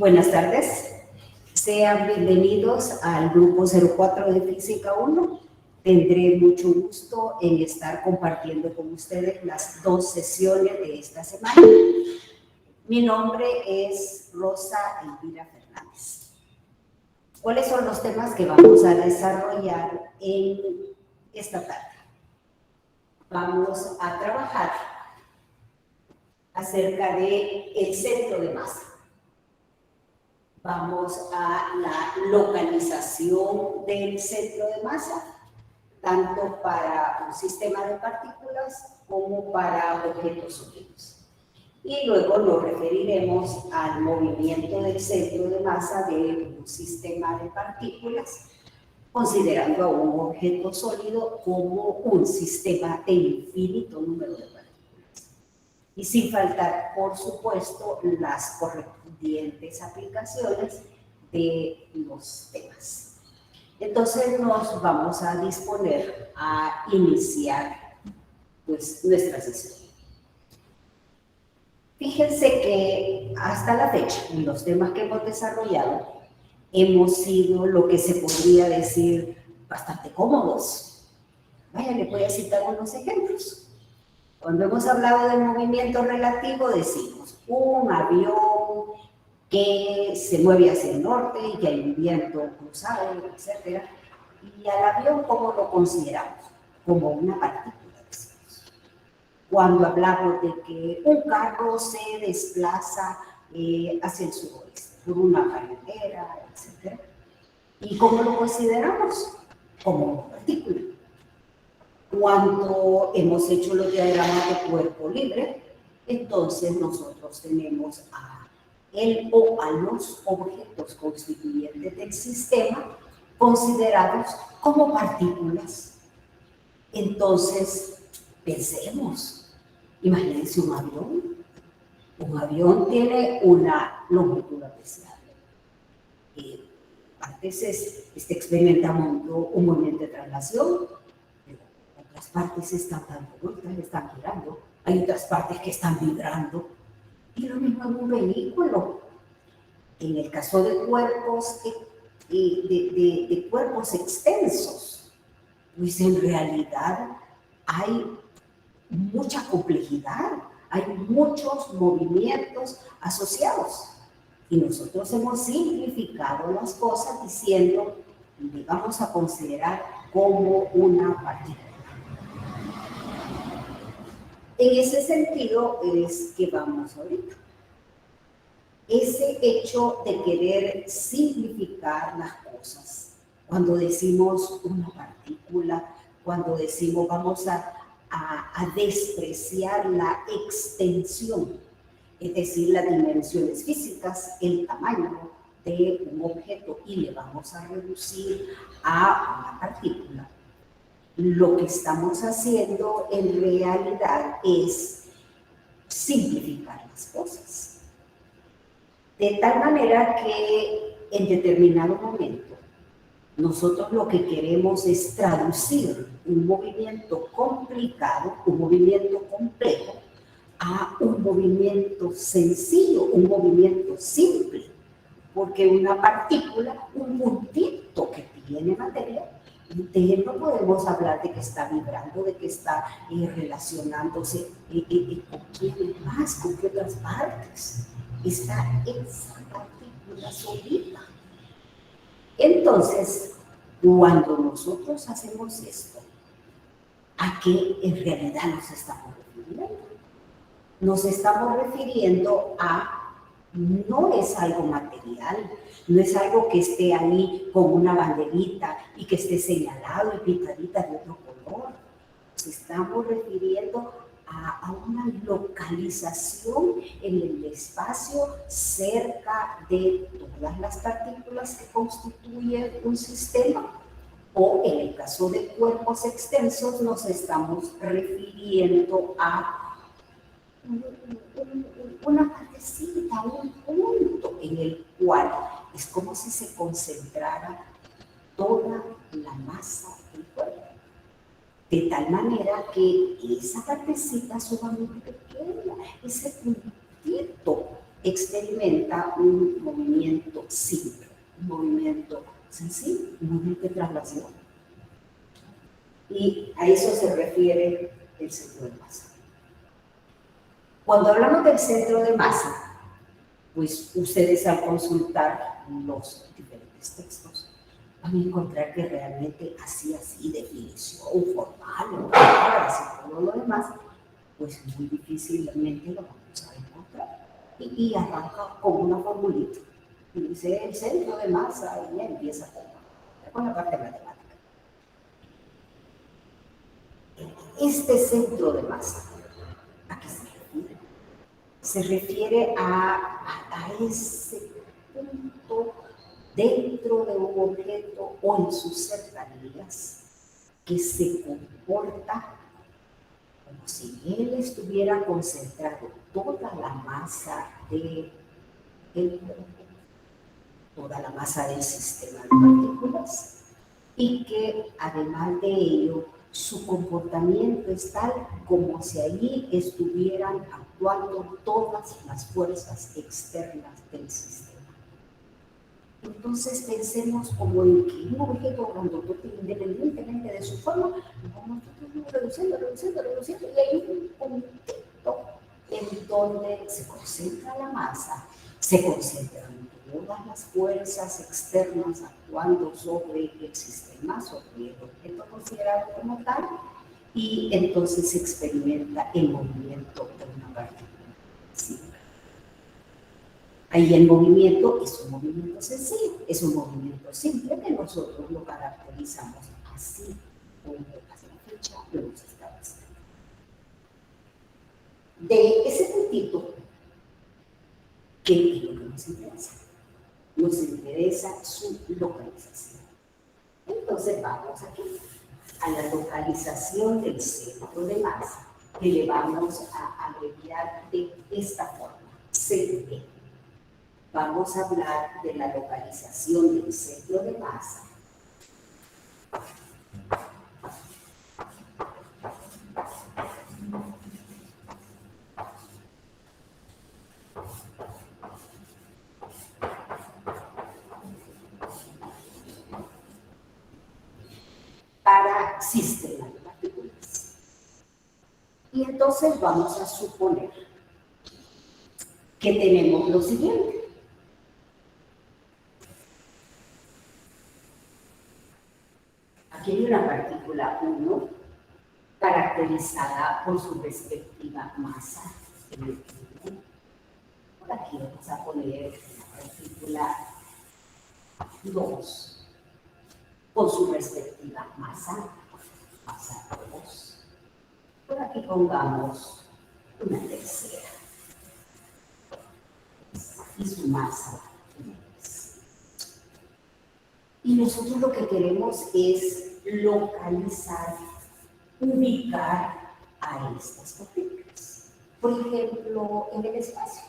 Buenas tardes, sean bienvenidos al grupo 04 de Física 1. Tendré mucho gusto en estar compartiendo con ustedes las dos sesiones de esta semana. Mi nombre es Rosa Elvira Fernández. ¿Cuáles son los temas que vamos a desarrollar en esta tarde? Vamos a trabajar acerca del centro de masa. Vamos a la localización del centro de masa, tanto para un sistema de partículas como para objetos sólidos. Y luego nos referiremos al movimiento del centro de masa de un sistema de partículas, considerando a un objeto sólido como un sistema de infinito número de partículas. Y sin faltar, por supuesto, las correspondientes aplicaciones de los temas. Entonces nos vamos a disponer a iniciar pues, nuestra sesión. Fíjense que hasta la fecha, en los temas que hemos desarrollado, hemos sido lo que se podría decir bastante cómodos. Vaya, le voy a citar unos ejemplos. Cuando hemos hablado de movimiento relativo, decimos un avión que se mueve hacia el norte y que hay un viento cruzado, etc. Y al avión, ¿cómo lo consideramos? Como una partícula, decimos. Cuando hablamos de que un carro se desplaza hacia el suroeste por una carretera, etc. ¿Y cómo lo consideramos? Como una partícula. Cuando hemos hecho los diagramas de cuerpo libre, entonces nosotros tenemos a él o a los objetos constituyentes del sistema considerados como partículas. Entonces, pensemos, imagínense un avión. Un avión tiene una longitud apreciable. A veces experimentando un movimiento de traslación. Las partes están dando vueltas, están girando, hay otras partes que están vibrando, y lo mismo en un vehículo. En el caso de cuerpos, de cuerpos extensos, pues en realidad hay mucha complejidad, hay muchos movimientos asociados, y nosotros hemos simplificado las cosas diciendo que vamos a considerar como una partícula. En ese sentido es que vamos ahorita. Ese hecho de querer simplificar las cosas, cuando decimos una partícula, cuando decimos vamos a despreciar la extensión, es decir, las dimensiones físicas, el tamaño de un objeto y le vamos a reducir a una partícula. Lo que estamos haciendo en realidad es simplificar las cosas. De tal manera que en determinado momento nosotros lo que queremos es traducir un movimiento complicado, un movimiento complejo, a un movimiento sencillo, un movimiento simple. Porque una partícula, un puntito que tiene materia, de él no podemos hablar de que está vibrando, de que está relacionándose con quién más, con qué otras partes. Está esa partícula solita. Entonces, cuando nosotros hacemos esto, ¿a qué en realidad nos estamos refiriendo? Nos estamos refiriendo a no es algo material, no es algo que esté ahí con una banderita y que esté señalado y pintadita de otro color. Nos estamos refiriendo a una localización en el espacio cerca de todas las partículas que constituyen un sistema. O en el caso de cuerpos extensos nos estamos refiriendo a una partecita, un punto en el cual es como si se concentrara toda la masa del cuerpo. De tal manera que esa partecita sumamente pequeña, ese puntito experimenta un movimiento simple, un movimiento sencillo, un movimiento de traslación. Y a eso se refiere el centro de masa. Cuando hablamos del centro de masa, pues ustedes al consultar los diferentes textos van a encontrar que realmente así, definición formal, palabras y todo lo demás, pues muy difícilmente lo vamos a encontrar. Y arranca con una formulita. Y dice el centro de masa y ya empieza con la parte matemática. Este centro de masa, ¿a qué se refiere? Se refiere a ese punto dentro de un objeto o en sus cercanías que se comporta como si él estuviera concentrado toda la masa del cuerpo, toda la masa del sistema de partículas, y que además de ello su comportamiento es tal como si allí estuvieran actuando todas las fuerzas externas del sistema. Entonces pensemos como en que un objeto grandotote, independientemente de su forma, lo vamos reduciendo, y hay un puntito en donde se concentra la masa, se concentran todas las fuerzas externas actuando sobre el sistema, sobre el objeto considerado como tal, y entonces se experimenta el movimiento de una partícula. Sí. Ahí el movimiento es un movimiento sencillo, es un movimiento simple que nosotros lo caracterizamos así, como hasta la fecha lo hemos establecido. De ese puntito, ¿qué es lo que nos interesa? Nos interesa su localización. Entonces vamos aquí a la localización del centro de masa, que le vamos a abreviar de esta forma, CD. Vamos a hablar de la localización del centro de masa para sistemas de partículas. Y entonces vamos a suponer que tenemos lo siguiente. Aquí hay una partícula 1 caracterizada por su respectiva masa. Por aquí vamos a poner la partícula 2 con su respectiva masa 2. Por aquí pongamos una tercera y su masa 3. Y nosotros lo que queremos es localizar, ubicar a estas partículas. Por ejemplo, en el espacio.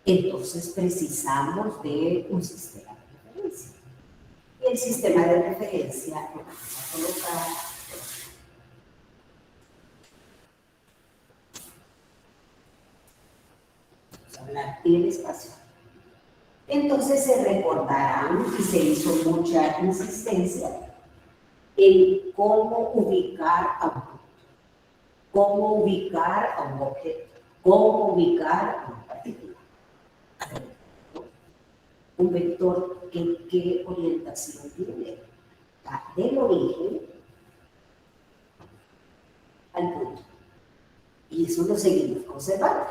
Entonces precisamos de un sistema de referencia. Y el sistema de referencia lo vamos a colocar. Vamos a hablar del espacio. Entonces se recordarán y se hizo mucha insistencia en cómo ubicar a un punto, cómo ubicar a un objeto, cómo ubicar a una partícula. Un vector, ¿qué orientación tiene? Del origen al punto. Y eso lo seguimos conservando.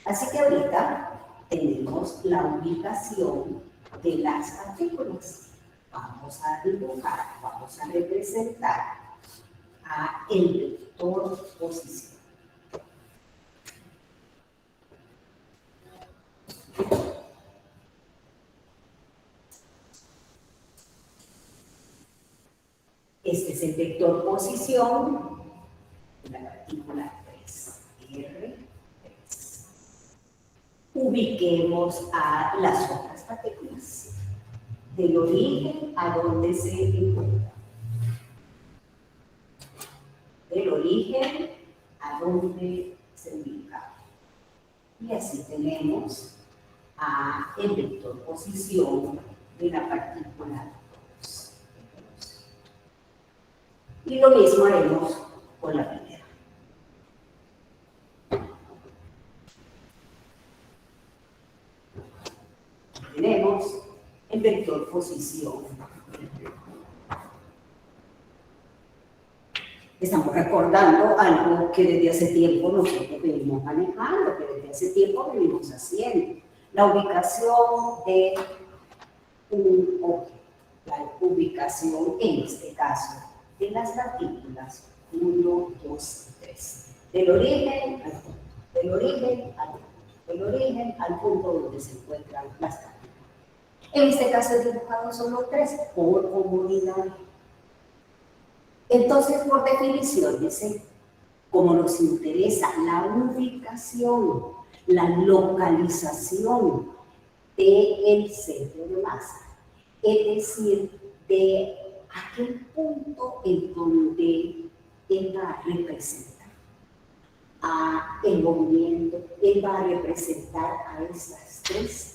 Así que ahorita tenemos la ubicación de las partículas. Vamos a dibujar, vamos a representar a el vector posición. Este es el vector posición de la partícula 3, R3. Ubiquemos a las otras partículas, del origen a donde se encuentra. Del origen a donde se se ubica. Y así tenemos el vector posición de la partícula 2. Y lo mismo haremos con la primera. Tenemos el vector posición. Estamos recordando algo que desde hace tiempo nosotros venimos manejando, que desde hace tiempo venimos haciendo. La ubicación de un objeto, la ubicación en este caso de las partículas 1, 2 y 3. Del origen al punto, del origen al punto, del origen al punto donde se encuentran las partículas. En este caso he dibujado solo 3 por comodidad. Entonces, por definición, dice, como nos interesa la ubicación, la localización del centro de masa, es decir, de aquel punto en donde él va a representar el movimiento, él va a representar a esas 3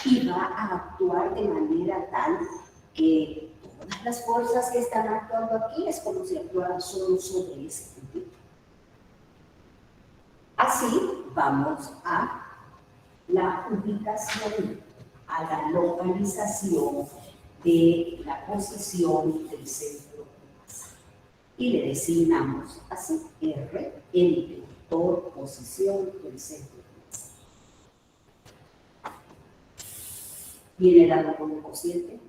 y va a actuar de manera tal que todas las fuerzas que están actuando aquí es como si actuaran solo sobre ese punto. Así vamos a la ubicación, a la localización de la posición del centro de masa. Y le designamos así, R, el vector posición del centro de masa. ¿Viene dado como cociente?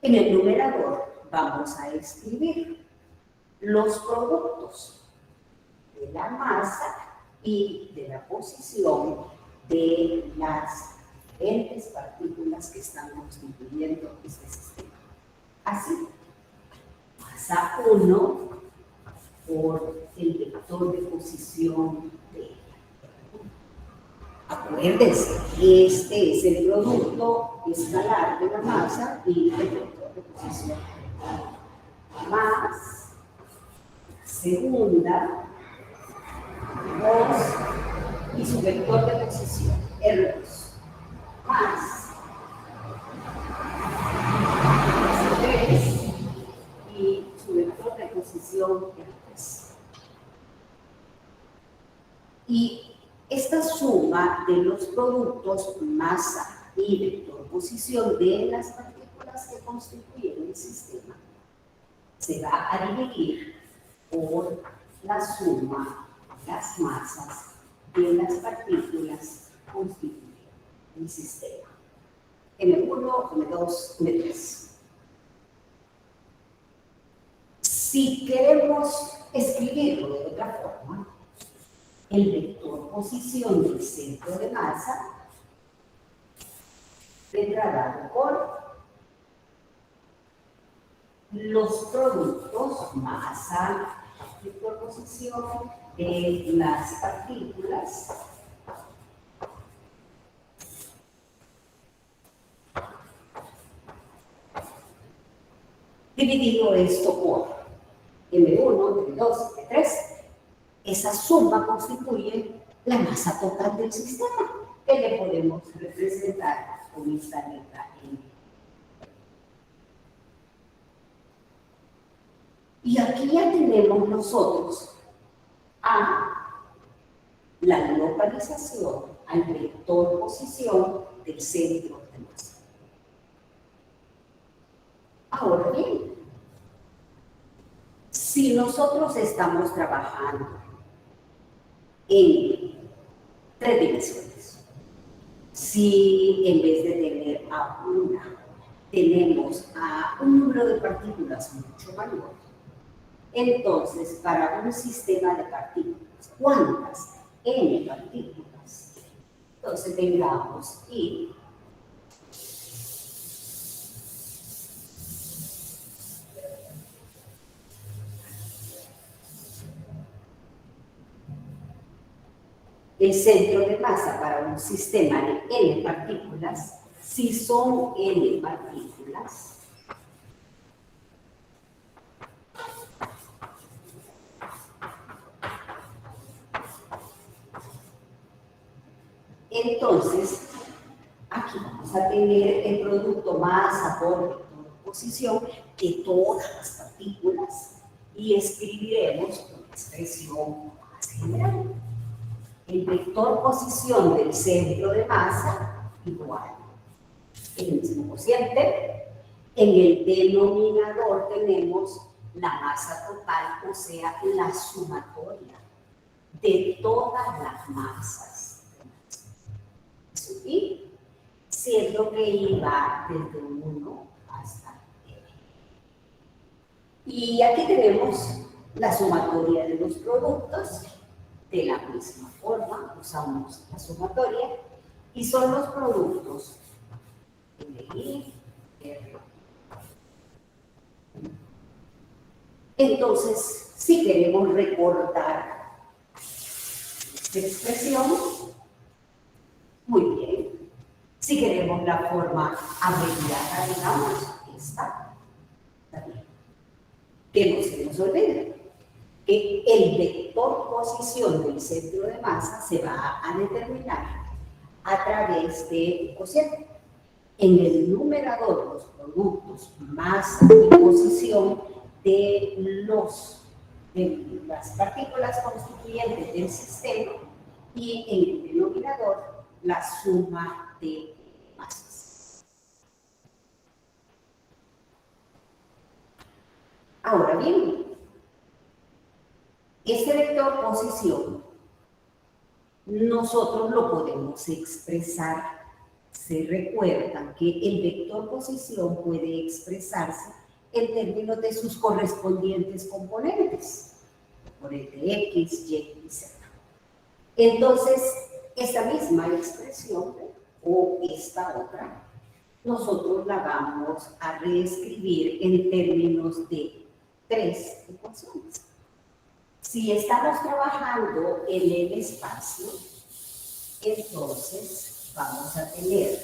En el numerador vamos a escribir los productos de la masa y de la posición de las diferentes partículas que están constituyendo este sistema. Así, masa 1 por el vector de posición de ella. Acuérdense, este es el producto escalar de la masa y el vector de posición. Más segunda 2 y su vector de posición, R2, más 3 y su vector de posición, R3. Y esta suma de los productos masa y vector posición de las partículas que constituyen el sistema se va a dividir por la suma de las masas de las partículas que constituyen el sistema. M1, M2, M3. Si queremos escribirlo de otra forma, el vector posición del centro de masa vendrá dado por los productos masa, vector posición de las partículas dividido esto por M1, M2, M3. Esa suma constituye la masa total del sistema, que le podemos representar con esta letra M. Y aquí ya tenemos nosotros a la localización, al vector posición del centro de masa. Ahora bien, si nosotros estamos trabajando en 3 dimensiones, si en vez de tener a una, tenemos a un número de partículas mucho mayor, entonces para un sistema de partículas, ¿cuántas? N partículas. Entonces tengamos y el centro de masa para un sistema de N partículas, si son N partículas, Entonces, aquí vamos a tener el producto masa por vector posición de todas las partículas y escribiremos una expresión más general. El vector posición del centro de masa igual el mismo cociente. En el denominador tenemos la masa total, o sea, la sumatoria de todas las masas. ¿Sí? Siendo que iba desde 1 hasta n. Y aquí tenemos la sumatoria de los productos. De la misma forma, usamos la sumatoria y son los productos LI, R. Entonces, si queremos recordar esta expresión, muy bien. Si queremos la forma abreviada, digamos, esta, también. Que no se nos olvide que el vector posición del centro de masa se va a determinar a través de un cociente. En el numerador, los productos masa y posición de las partículas constituyentes del sistema, y en el denominador la suma de masas. Ahora bien, este vector posición nosotros lo podemos expresar. Se recuerdan que el vector posición puede expresarse en términos de sus correspondientes componentes, componente X, Y y Z. Entonces, esta misma expresión o esta otra, nosotros la vamos a reescribir en términos de 3 ecuaciones. Si estamos trabajando en el espacio, entonces vamos a tener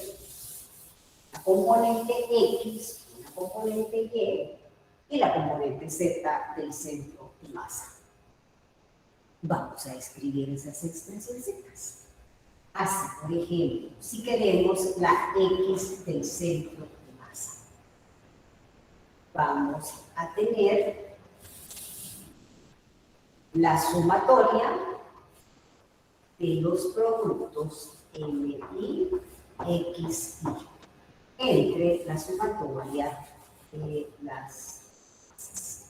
la componente X, una componente Y la componente Z del centro de masa. Vamos a escribir esas expresiones. Así, por ejemplo, si queremos la X del centro de masa, vamos a tener la sumatoria de los productos MI, XI entre la sumatoria de las masas.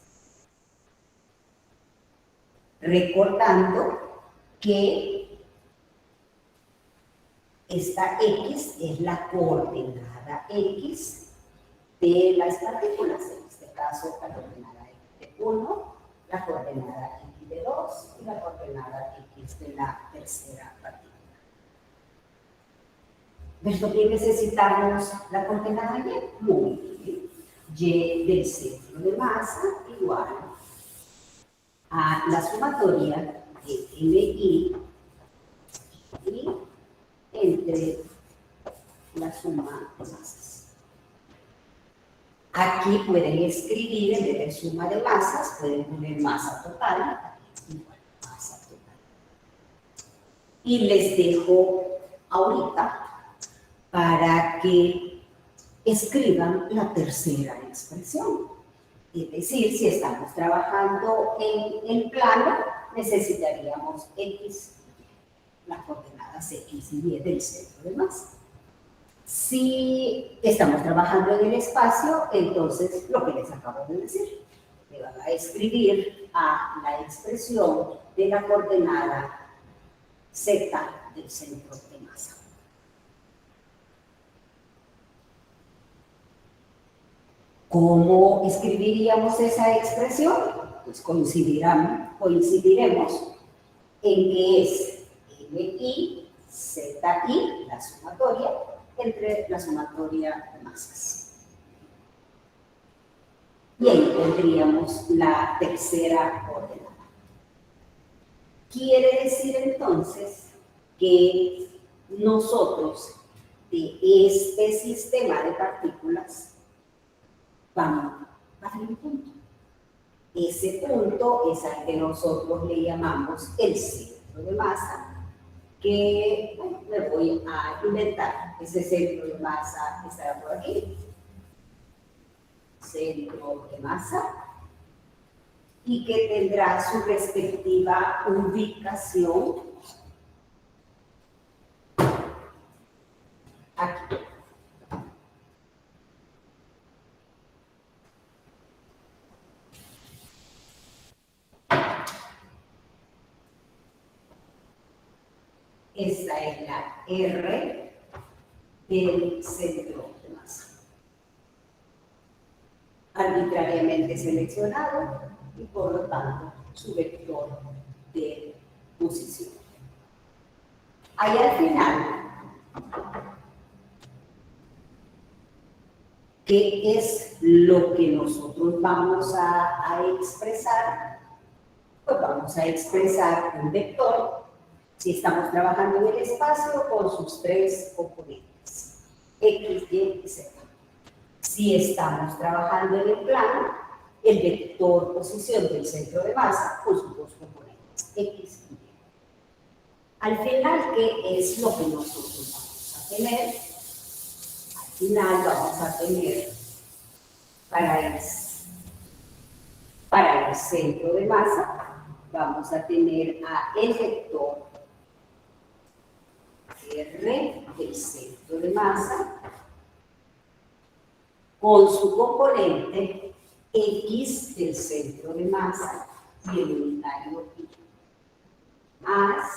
Recordando que esta X es la coordenada X de las partículas, en este caso la coordenada X de 1, la coordenada X de 2 y la coordenada X de la tercera partícula. ¿Por qué necesitamos la coordenada Y? Muy bien. Y del centro de masa igual a la sumatoria de MI entre la suma de masas. Aquí pueden escribir, en vez de suma de masas, pueden poner masa total, igual masa total. Y les dejo ahorita para que escriban la tercera expresión. Es decir, si estamos trabajando en plano, necesitaríamos X, las coordenadas X y Y del centro de masa. Si estamos trabajando en el espacio, entonces lo que les acabo de decir, le van a escribir a la expresión de la coordenada Z del centro de masa. ¿Cómo escribiríamos esa expresión? Pues coincidiremos en que es MI, ZI, la sumatoria, entre la sumatoria de masas. Y ahí tendríamos la tercera coordenada. Quiere decir entonces que nosotros de este sistema de partículas vamos a tener un punto. Ese punto es al que nosotros le llamamos el centro de masa, que bueno, me voy a inventar. Ese centro de masa estará por aquí. Centro de masa. Y que tendrá su respectiva ubicación aquí. Esta es la R del centro de masa. Arbitrariamente seleccionado y por lo tanto su vector de posición. Ahí al final, ¿qué es lo que nosotros vamos a expresar? Pues vamos a expresar un vector si estamos trabajando en el espacio con sus tres componentes, X, Y y Z. Si estamos trabajando en el plano, el vector posición del centro de masa con sus dos componentes, X y Y. Al final, ¿qué es lo que nosotros vamos a tener? Al final vamos a tener para el centro de masa, vamos a tener a el vector R del centro de masa con su componente X del centro de masa y el unitario Y, más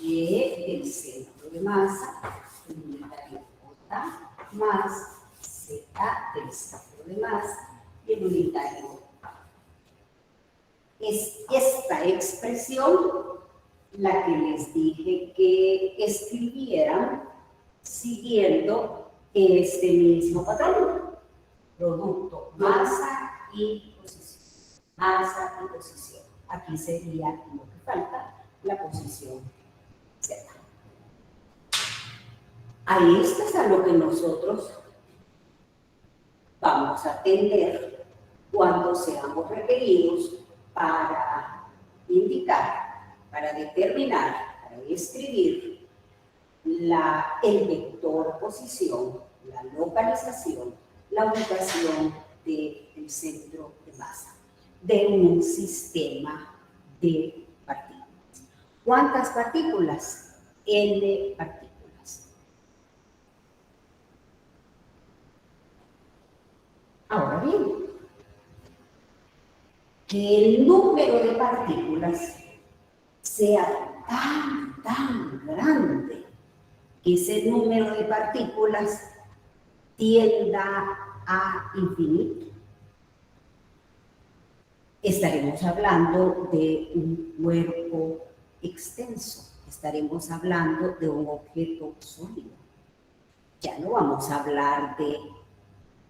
Y del centro de masa, el unitario J, más Z del centro de masa y el unitario A. Es esta expresión la que les dije que escribieran siguiendo este mismo patrón. Producto, masa y posición. Masa y posición. Aquí sería lo que falta, la posición Z. Ahí es a lo que nosotros vamos a atender cuando seamos requeridos para indicar, para determinar, para escribir el vector posición, la localización, la ubicación del centro de masa de un sistema de partículas. ¿Cuántas partículas? N partículas. Ahora bien, que el número de partículas sea tan grande que ese número de partículas tienda a infinito. Estaremos hablando de un cuerpo extenso, estaremos hablando de un objeto sólido. Ya no vamos a hablar de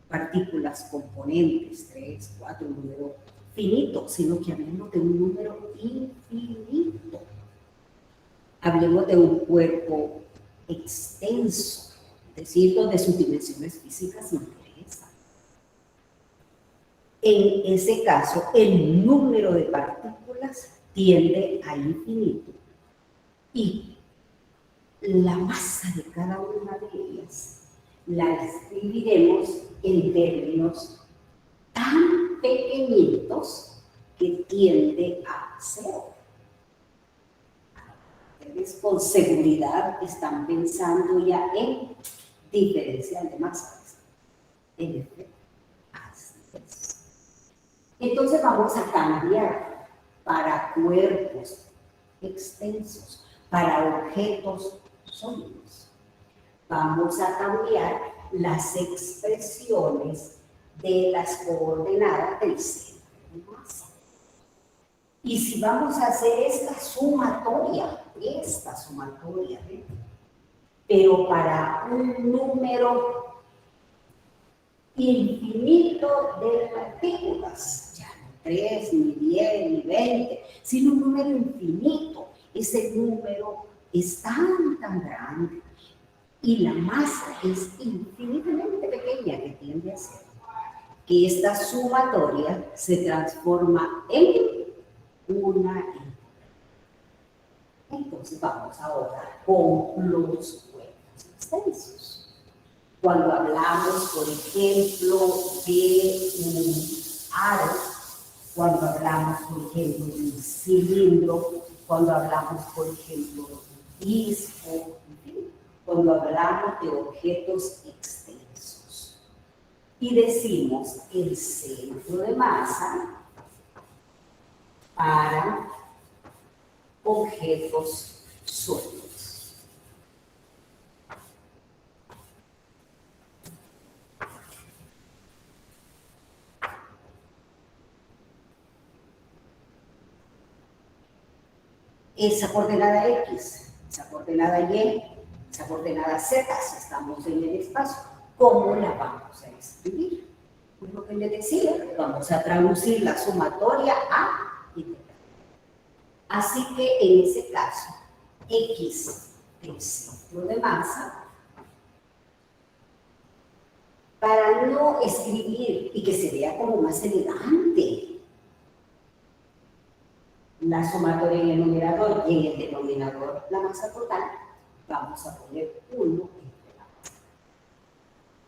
partículas componentes, 3, 4, un número finito, sino que hablemos de un número infinito. Hablemos de un cuerpo extenso, es decir, donde sus dimensiones físicas interesan. En ese caso, el número de partículas tiende a infinito y la masa de cada una de ellas la escribiremos en términos tan pequeñitos que tiende a cero. Ustedes con seguridad están pensando ya en diferencial de masas. En efecto, así es. Entonces vamos a cambiar para cuerpos extensos, para objetos sólidos. Vamos a cambiar las expresiones de las coordenadas del centro de masa. Y si vamos a hacer esta sumatoria, pero para un número infinito de partículas, ya no 3, ni 10, ni 20, sino un número infinito. Ese número es tan grande y la masa es infinitamente pequeña que tiende a ser, que esta sumatoria se transforma en una integral. Entonces vamos ahora con los cuerpos extensos. Cuando hablamos, por ejemplo, de un aro, cuando hablamos, por ejemplo, de un cilindro, cuando hablamos, por ejemplo, de un disco, en fin, cuando hablamos de objetos extensos. Y decimos el centro de masa para objetos sueltos. Esa coordenada X, esa coordenada Y, esa coordenada Z, si estamos en el espacio, ¿cómo la vamos a escribir? Pues lo que les decía, vamos a traducir la sumatoria a integral. Así que en ese caso, X del centro de masa, para no escribir y que se vea como más elegante la sumatoria en el numerador y en el denominador la masa total, vamos a poner 1 entre la masa.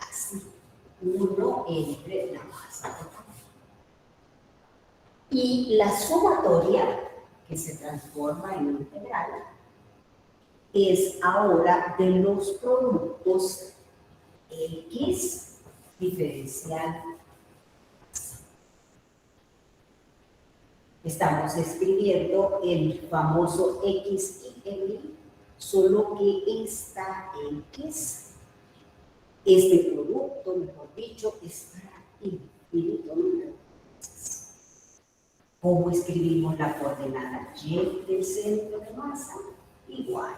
Así, 1 entre la masa total. Y la sumatoria, que se transforma en integral, es ahora de los productos X diferencial. Estamos escribiendo el famoso X y Y, solo que esta X, este producto, mejor dicho, es para infinito número. ¿Cómo escribimos la coordenada Y del centro de masa? Igual,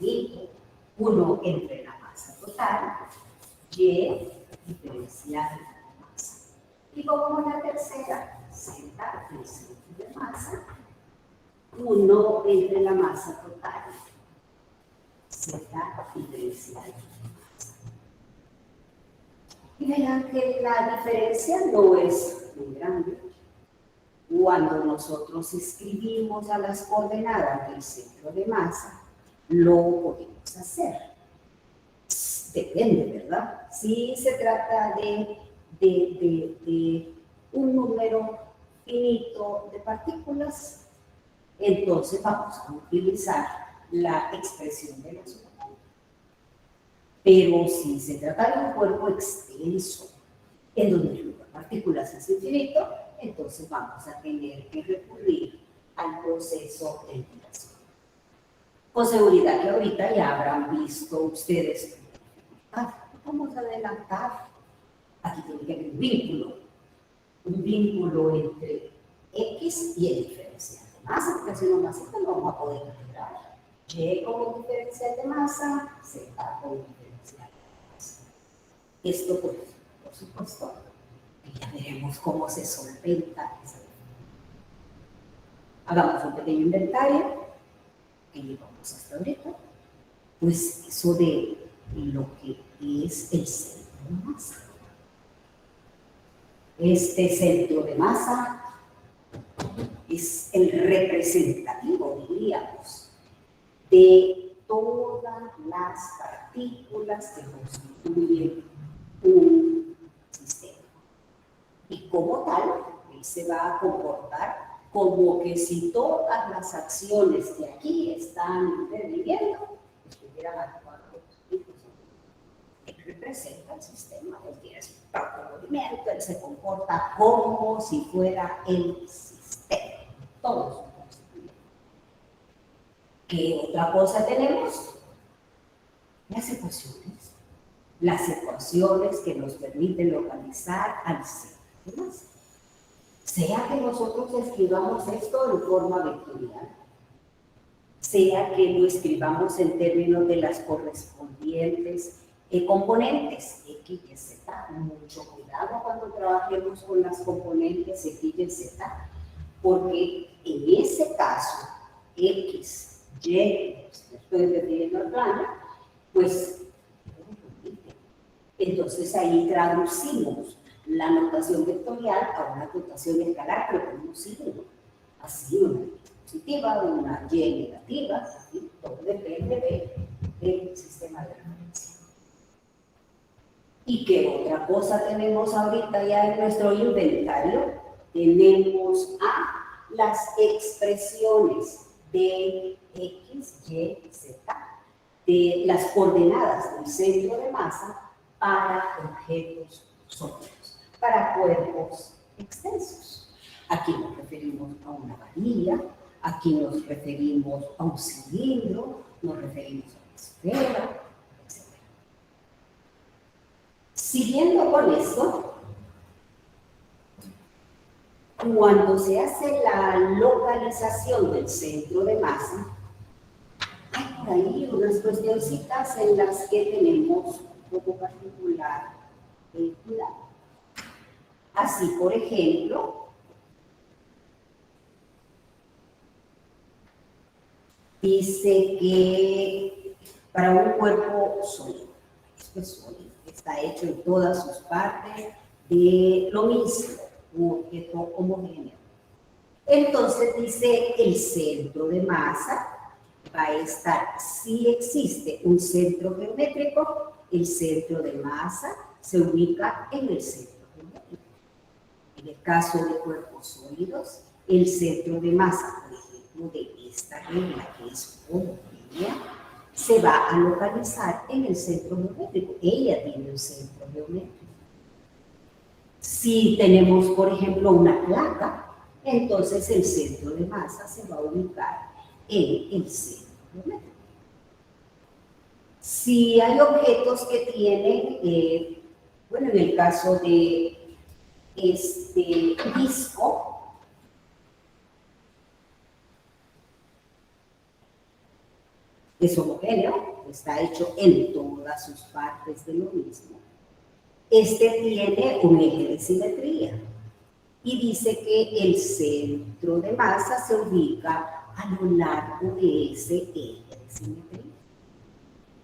bonito, 1 entre la masa total, Y diferencial de la masa. Y como la tercera, Z del centro de masa, 1 entre la masa total, Z diferencial de la masa. Y verán que la diferencia no es muy grande. Cuando nosotros escribimos a las coordenadas del centro de masa, lo podemos hacer. Depende, ¿verdad? Si se trata de un número finito de partículas, entonces vamos a utilizar la expresión de la sumatoria. Pero si se trata de un cuerpo extenso, en donde el número de partículas es infinito, entonces vamos a tener que recurrir al proceso de integración. Con seguridad que ahorita ya habrán visto ustedes. Vamos a adelantar. Aquí tiene que haber un vínculo entre X y el diferencial de masa, porque si no más esto no vamos a poder integrar. Y como diferencial de masa, Z como diferencial de masa. Esto, pues, por supuesto, ya veremos cómo se solventa esa. Hagamos un pequeño inventario, que llevamos hasta ahorita, pues eso de lo que es el centro de masa. Este centro de masa es el representativo, diríamos, de todas las partículas que constituyen un sistema. Y como tal, él se va a comportar como que si todas las acciones que aquí están interviniendo estuvieran actuando. Él representa el sistema, él tiene su propio movimiento, él se comporta como si fuera el sistema. Todos son constituyentes. ¿Qué otra cosa tenemos? Las ecuaciones. Las ecuaciones que nos permiten localizar al centro de masa. Sea que nosotros escribamos esto en forma vectorial, sea que lo escribamos en términos de las correspondientes componentes X y Z. Mucho cuidado cuando trabajemos con las componentes X y Z, porque en ese caso, X, Y, estoy refiriendo al plano, pues, entonces ahí traducimos la notación vectorial a una notación escalar, pero con un signo, así, positiva, una Y negativa, ¿sí? Todo depende del sistema de referencia. ¿Y qué otra cosa tenemos ahorita ya en nuestro inventario? Tenemos a las expresiones de X, Y, Z, de las coordenadas del centro de masa para objetos sólidos, para cuerpos extensos. Aquí nos referimos a una varilla, aquí nos referimos a un cilindro, nos referimos a una esfera, etc. Siguiendo con esto, cuando se hace la localización del centro de masa, hay por ahí unas cuestioncitas en las que tenemos un poco particular cuidado. Así, por ejemplo, dice que para un cuerpo sólido, esto es sólido, está hecho en todas sus partes de lo mismo, un objeto homogéneo. Entonces dice el centro de masa va a estar, si existe un centro geométrico, el centro de masa se ubica en el centro geométrico. En el caso de cuerpos sólidos, el centro de masa, por ejemplo, de esta regla que es homogénea, se va a localizar en el centro geométrico. Ella tiene un centro geométrico. Si tenemos, por ejemplo, una placa, entonces el centro de masa se va a ubicar en el centro geométrico. Si hay objetos que tienen, bueno, en el caso de este disco, es homogéneo, está hecho en todas sus partes de lo mismo. Este tiene un eje de simetría y dice que el centro de masa se ubica a lo largo de ese eje de simetría,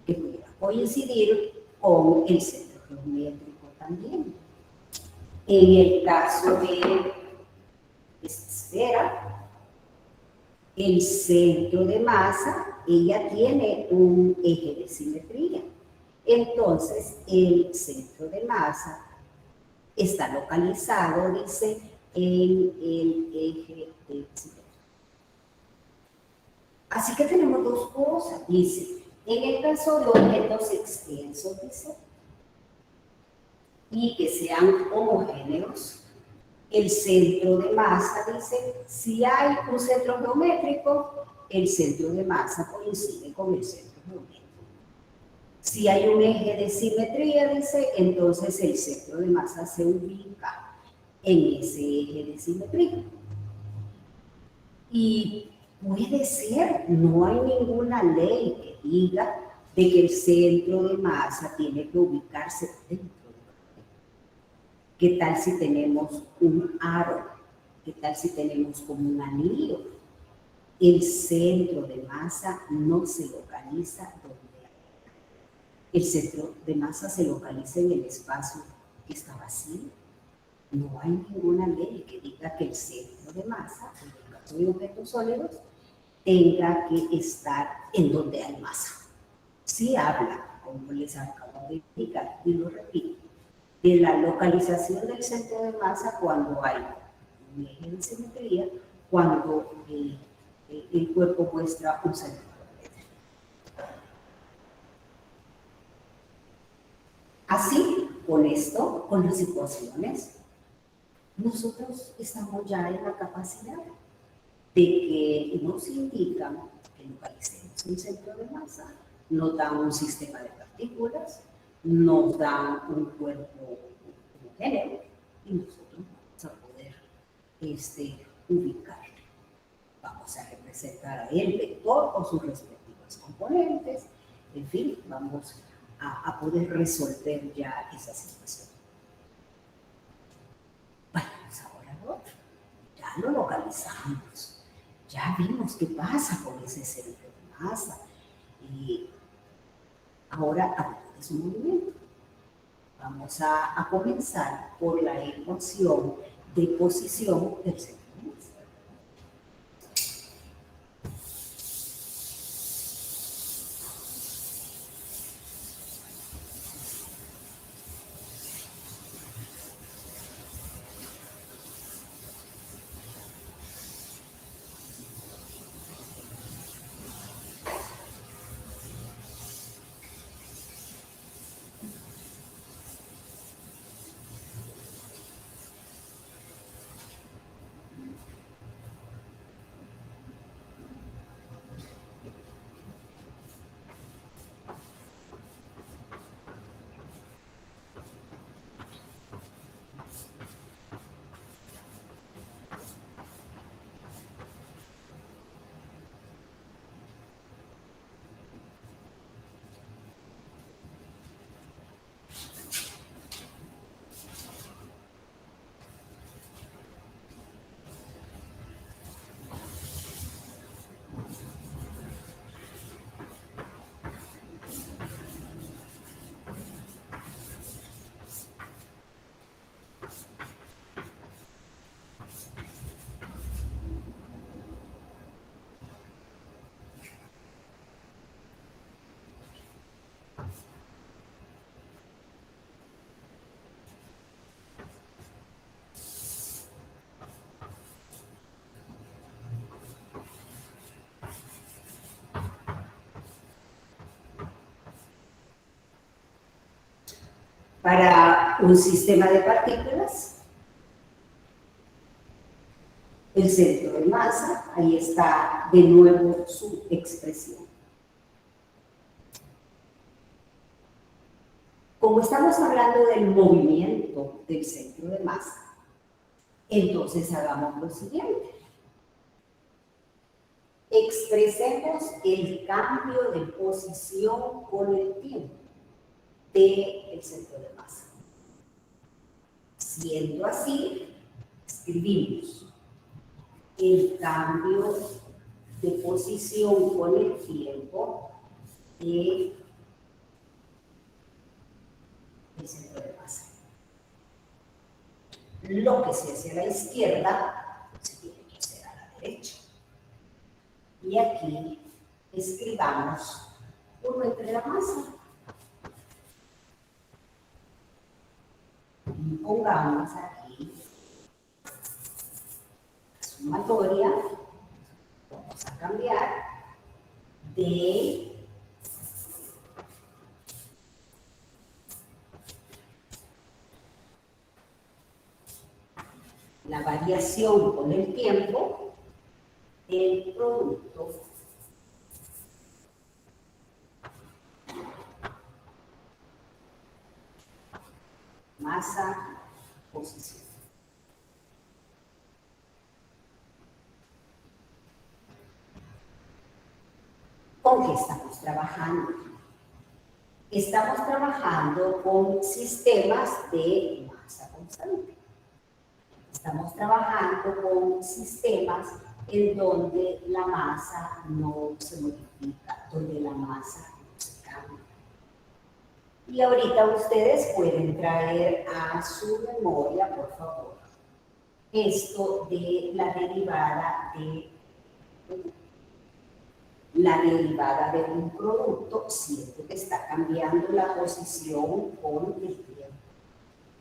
que pudiera coincidir con el centro geométrico también. En el caso de esta esfera, el centro de masa, ella tiene un eje de simetría. Entonces, el centro de masa está localizado, dice, en el eje de simetría. Así que tenemos dos cosas, dice. En el caso de objetos extensos, dice, y que sean homogéneos, el centro de masa, dice, si hay un centro geométrico, el centro de masa coincide con el centro geométrico. Si hay un eje de simetría, dice, entonces el centro de masa se ubica en ese eje de simetría. Y puede ser, no hay ninguna ley que diga de que el centro de masa tiene que ubicarse dentro. ¿Qué tal si tenemos un aro? ¿Qué tal si tenemos como un anillo? El centro de masa no se localiza donde hay. El centro de masa se localiza en el espacio que está vacío. No hay ninguna ley que diga que el centro de masa, en el caso de objetos sólidos, tenga que estar en donde hay masa. Sí habla, como les acabo de indicar, y lo repito, de la localización del centro de masa cuando hay un eje de simetría, cuando el cuerpo muestra un centro geométrico. Así, con esto, con las ecuaciones, nosotros estamos ya en la capacidad de que nos indican que localicemos un centro de masa, nos dan un sistema de partículas, nos dan un cuerpo homogéneo y nosotros vamos a poder ubicarlo. Vamos a representar el vector con sus respectivas componentes, en fin, vamos a poder resolver ya esa situación. Vamos ahora al otro. Ya lo localizamos, ya vimos qué pasa con ese centro de masa y ahora hablamos de su movimiento. Vamos a comenzar por la ecuación de posición del centro de masa. Para un sistema de partículas, el centro de masa, ahí está de nuevo su expresión. Como estamos hablando del movimiento del centro de masa, entonces hagamos lo siguiente. Expresemos el cambio de posición con el tiempo del centro de masa. Siendo así, escribimos el cambio de posición con el tiempo del centro de masa. Lo que se hace a la izquierda se tiene que hacer a la derecha. Y aquí escribamos 1 entre la masa. Y pongamos aquí la sumatoria. Vamos a cambiar de la variación con el tiempo, el producto masa, posición. ¿Con qué estamos trabajando? Estamos trabajando con sistemas de masa constante. Estamos trabajando con sistemas en donde la masa no se modifica, donde la masa no se cambia. Y ahorita ustedes pueden traer a su memoria, por favor, esto de la derivada de un producto, siempre que está cambiando la posición con el tiempo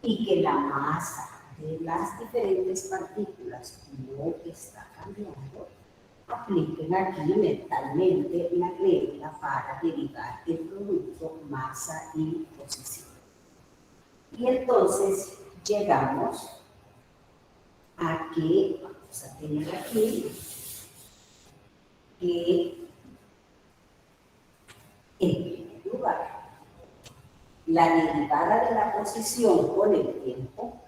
y que la masa de las diferentes partículas no está cambiando, apliquen aquí mentalmente la regla para derivar el producto masa y posición. Y entonces llegamos a que vamos a tener aquí que en primer lugar, la derivada de la posición con el tiempo,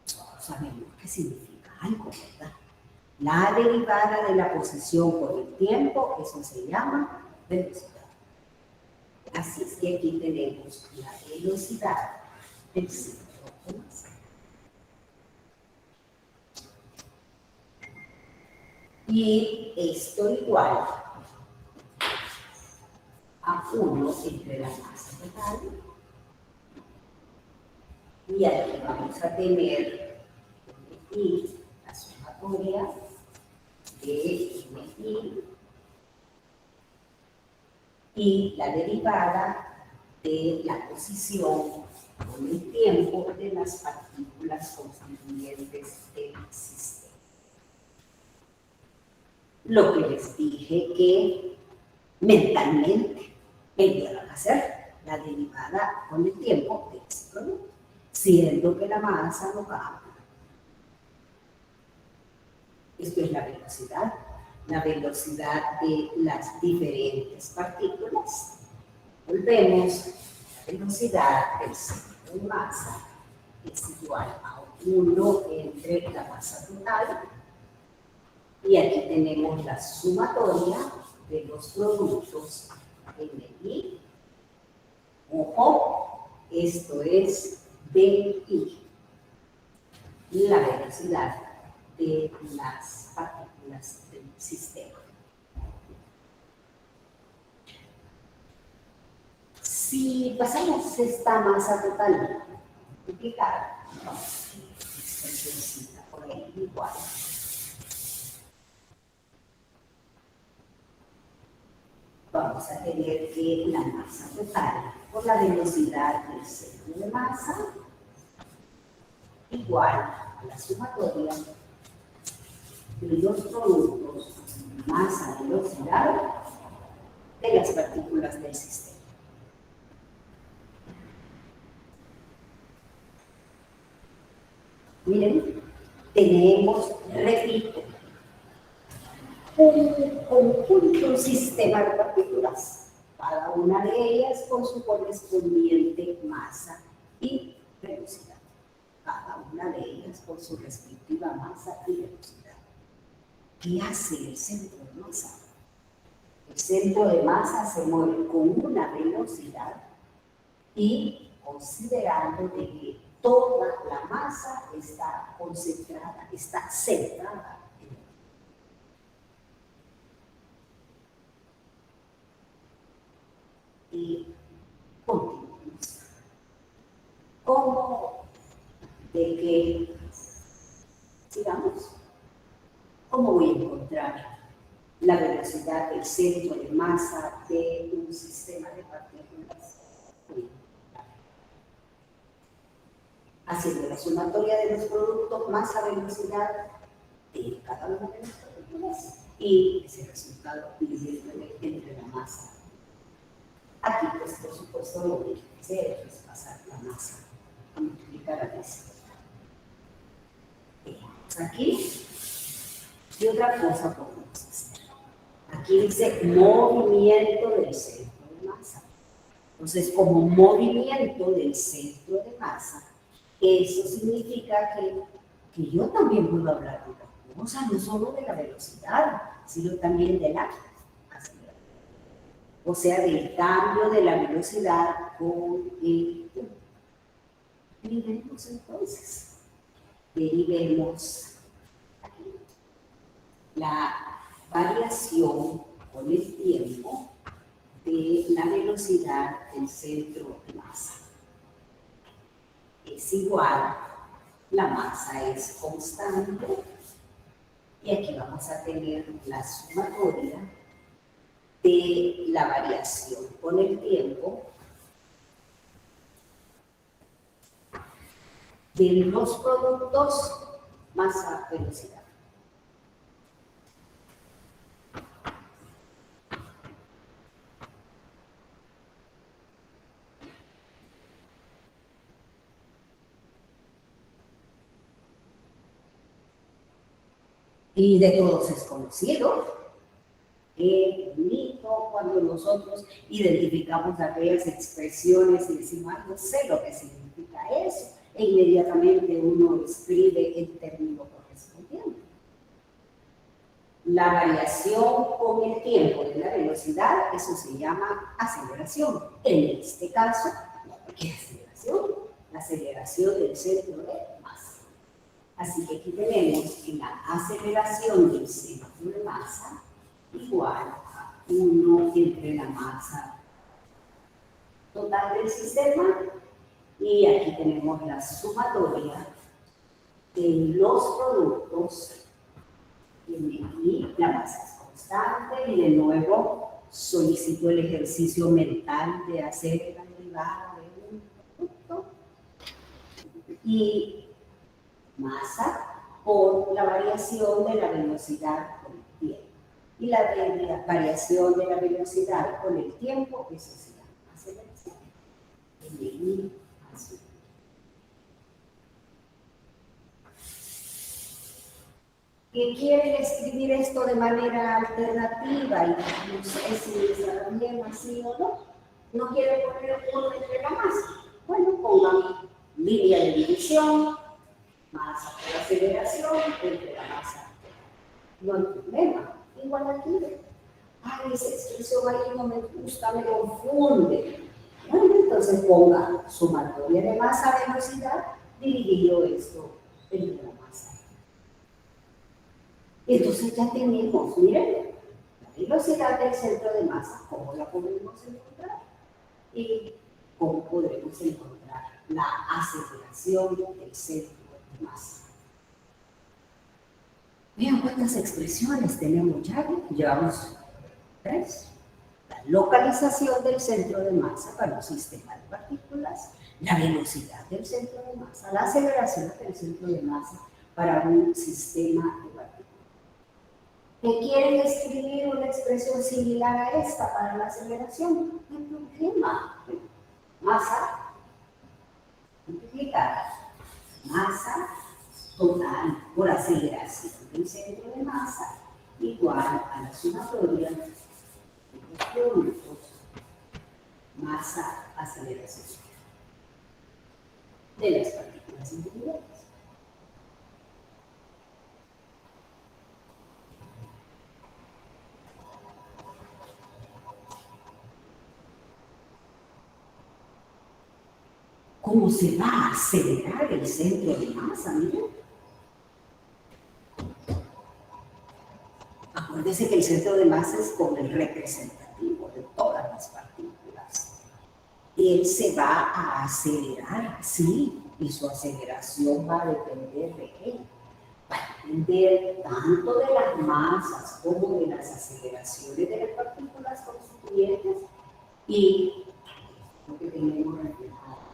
nosotros sabemos qué significa algo, ¿verdad? La derivada de la posición con el tiempo, eso se llama velocidad. Así es que aquí tenemos la velocidad del centro de masa. Y esto igual a 1 entre la masa total. Y aquí vamos a tener y la sumatoria de MI y la derivada de la posición con el tiempo de las partículas constituyentes del sistema. Lo que les dije que mentalmente van a hacer la derivada con el tiempo de ese producto, siendo que la masa no cambia. Esto es la velocidad de las diferentes partículas. Volvemos, la velocidad del centro de masa es igual a 1 entre la masa total. Y aquí tenemos la sumatoria de los productos MI. Ojo, esto es DI, la velocidad de las partículas del sistema. Si pasamos esta masa total multiplicada, por ahí igual. Vamos a tener que la masa total por la velocidad del centro de masa igual a la sumatoria de los productos masa-velocidad de las partículas del sistema. Miren, tenemos, repito, un conjunto, un sistema de partículas, cada una de ellas con su correspondiente masa y velocidad. Cada una de ellas con su respectiva masa y velocidad. ¿Qué hace el centro de masa? El centro de masa se mueve con una velocidad y considerando de que toda la masa está concentrada, está centrada en él. Y continuamos. ¿Cómo de que sigamos? ¿Cómo voy a encontrar la velocidad del centro de masa de un sistema de partículas? Haciendo la sumatoria de los productos masa-velocidad de cada una de las partículas y ese resultado dividiéndolo entre la masa. Aquí, pues, por supuesto, lo que hay que hacer es pasar la masa a multiplicar a veces. Aquí, y otra cosa podemos hacer. Aquí dice movimiento del centro de masa. Entonces, como movimiento del centro de masa, eso significa que yo también puedo hablar de la cosa, no solo de la velocidad, sino también de la aceleración. O sea, del cambio de la velocidad con el tiempo. Derivemos entonces. Derivemos aquí la variación con el tiempo de la velocidad del centro de masa. Es igual, la masa es constante, y aquí vamos a tener la sumatoria de la variación con el tiempo de los productos masa-velocidad. Y de todos es conocido. Qué bonito cuando nosotros identificamos aquellas expresiones y decimos, no sé lo que significa eso, e inmediatamente uno escribe el término correspondiente. La variación con el tiempo de la velocidad, eso se llama aceleración. En este caso, ¿qué aceleración? La aceleración del centro de masa. Así que aquí tenemos que la aceleración del centro de masa igual a 1 entre la masa total del sistema, y aquí tenemos la sumatoria de los productos, y la masa es constante, y de nuevo solicito el ejercicio mental de hacer la derivada de un producto, y masa por la variación de la velocidad con el tiempo. Y la variación de la velocidad con el tiempo, eso se llama aceleración. Que quieren escribir esto de manera alternativa y no sé si está bien así o no. No quieren poner uno entre la masa. Bueno, pongan línea de división, masa por aceleración entre la masa. No hay problema. Igual aquí, ay, esa expresión ahí no me gusta, me confunde. Bueno, entonces ponga sumatoria de masa-velocidad dividido esto entre la masa. Entonces ya tenemos, miren, la velocidad del centro de masa, ¿cómo la podemos encontrar? Y cómo podremos encontrar la aceleración del centro de masa. Vean cuántas expresiones tenemos ya. Llevamos 3. La localización del centro de masa para un sistema de partículas, la velocidad del centro de masa, la aceleración del centro de masa para un sistema de partículas. ¿Que quieren escribir una expresión similar a esta para la aceleración? No hay problema. Masa multiplicada masa total por aceleración del centro de masa igual a la sumatoria de los productos masa aceleración de las partículas individuales. ¿Cómo se va a acelerar el centro de masa? Miren. Acuérdense que el centro de masa es como el representativo de todas las partículas. Él se va a acelerar, sí, y su aceleración va a depender de él. Va a depender tanto de las masas como de las aceleraciones de las partículas constituyentes y lo que tenemos reflejado.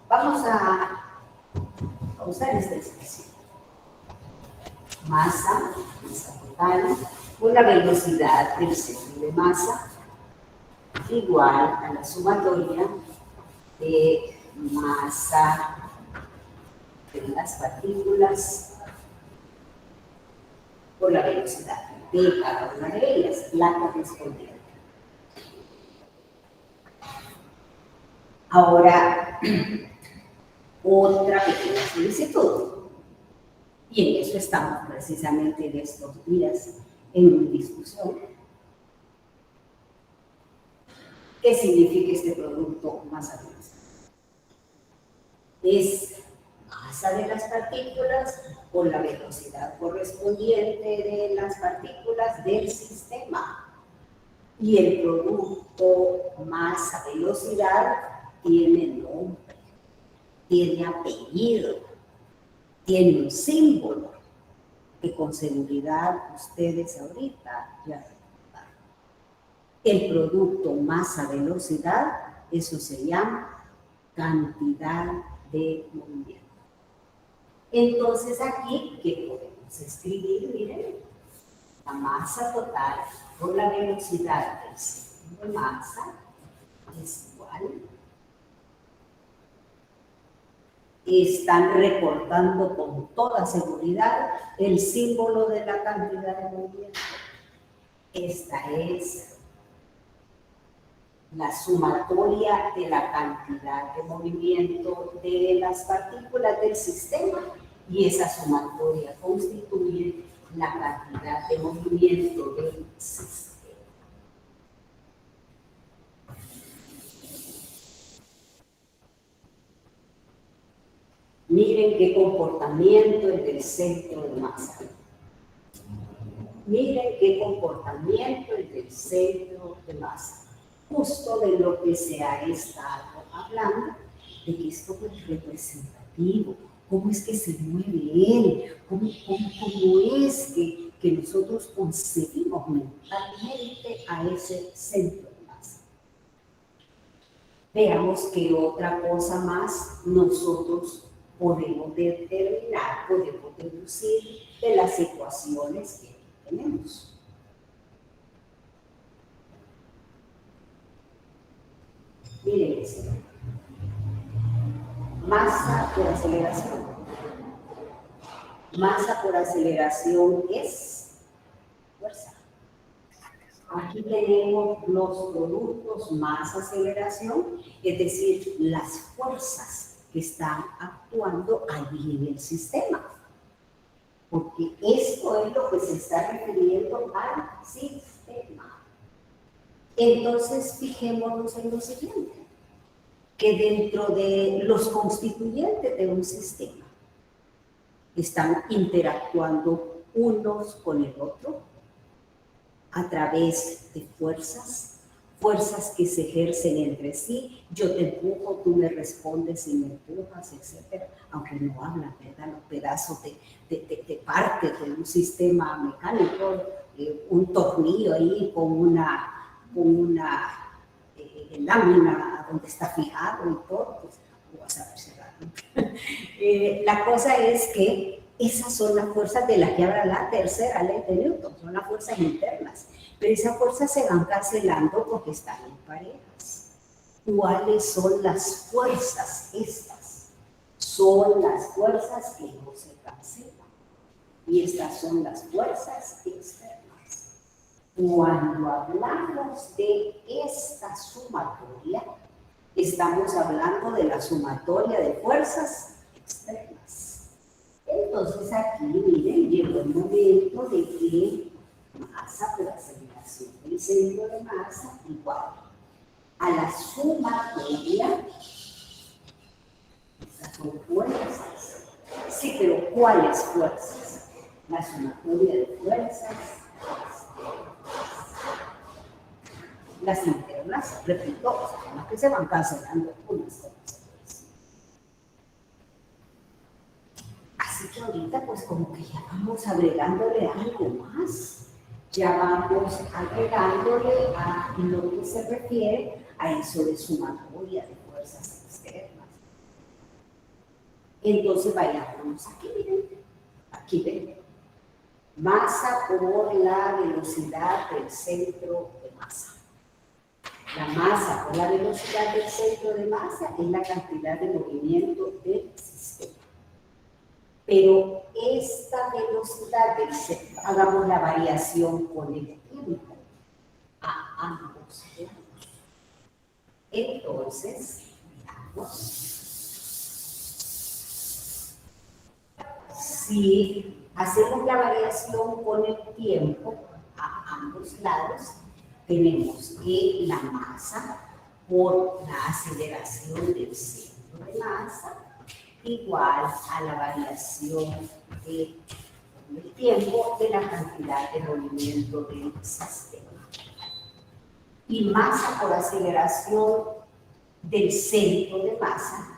Vamos a usar esta expresión. Masa total, una velocidad del centro de masa igual a la sumatoria de masa de las partículas por la velocidad de cada una de ellas, la correspondiente. Ahora, otra pequeña solicitud. Y en eso estamos precisamente en estos días en discusión. ¿Qué significa este producto masa de masa? Es masa de las partículas con la velocidad correspondiente de las partículas del sistema. Y el producto masa-velocidad tiene nombre, tiene apellido, tiene un símbolo que con seguridad ustedes ahorita ya recordaron. El producto masa-velocidad, eso se llama cantidad de movimiento. Entonces aquí, ¿qué podemos escribir? Miren, la masa total por la velocidad del centro de masa es igual. Están recortando con toda seguridad el símbolo de la cantidad de movimiento. Esta es la sumatoria de la cantidad de movimiento de las partículas del sistema y esa sumatoria constituye la cantidad de movimiento del sistema. Miren qué comportamiento el del centro de masa. Miren qué comportamiento el del centro de masa. Justo de lo que se ha estado hablando, de que esto es representativo. ¿Cómo es que se mueve él? ¿Cómo es que nosotros concebimos mentalmente a ese centro de masa? Veamos qué otra cosa más nosotros podemos determinar, podemos deducir de las ecuaciones que tenemos. Miren esto. Masa por aceleración. Masa por aceleración es fuerza. Aquí tenemos los productos masa-aceleración, es decir, las fuerzas que están actuando allí en el sistema. Porque esto es lo que se está refiriendo al sistema. Entonces, fijémonos en lo siguiente, que dentro de los constituyentes de un sistema están interactuando unos con el otro. a través de fuerzas que se ejercen entre sí. Yo te empujo, tú me respondes y me empujas, etc. Aunque no hablan, ¿verdad? Los pedazos de parte de un sistema mecánico, un tornillo ahí con una lámina donde está fijado y todo, pues lo vas a ver cerrado. La cosa es que esas son las fuerzas de las que habla la tercera ley de Newton, son las fuerzas internas. Pero esas fuerzas se van cancelando porque están en parejas. ¿Cuáles son las fuerzas estas? Son las fuerzas que no se cancelan. Y estas son las fuerzas externas. Cuando hablamos de esta sumatoria, estamos hablando de la sumatoria de fuerzas externas. Entonces aquí, miren, llegó el momento de que masa por aceleración del centro de masa igual a la sumatoria. Estas son fuerzas. Sí, pero ¿cuáles fuerzas? La sumatoria de fuerzas. Las internas, repito, son las que se van cancelando unas con otras. Así que ahorita pues como que ya vamos agregándole algo más. Ya vamos agregándole a lo que se refiere a eso de sumatoria de fuerzas externas. Entonces vayamos aquí, miren, aquí ven. Masa por la velocidad del centro de masa. La masa por la velocidad del centro de masa es la cantidad de movimiento del sistema. Pero esta velocidad del centro, hagamos la variación con el tiempo a ambos lados. Entonces, veamos. Si hacemos la variación con el tiempo a ambos lados, tenemos que la masa por la aceleración del centro de masa igual a la variación del tiempo de la cantidad de movimiento del sistema. Y masa por aceleración del centro de masa,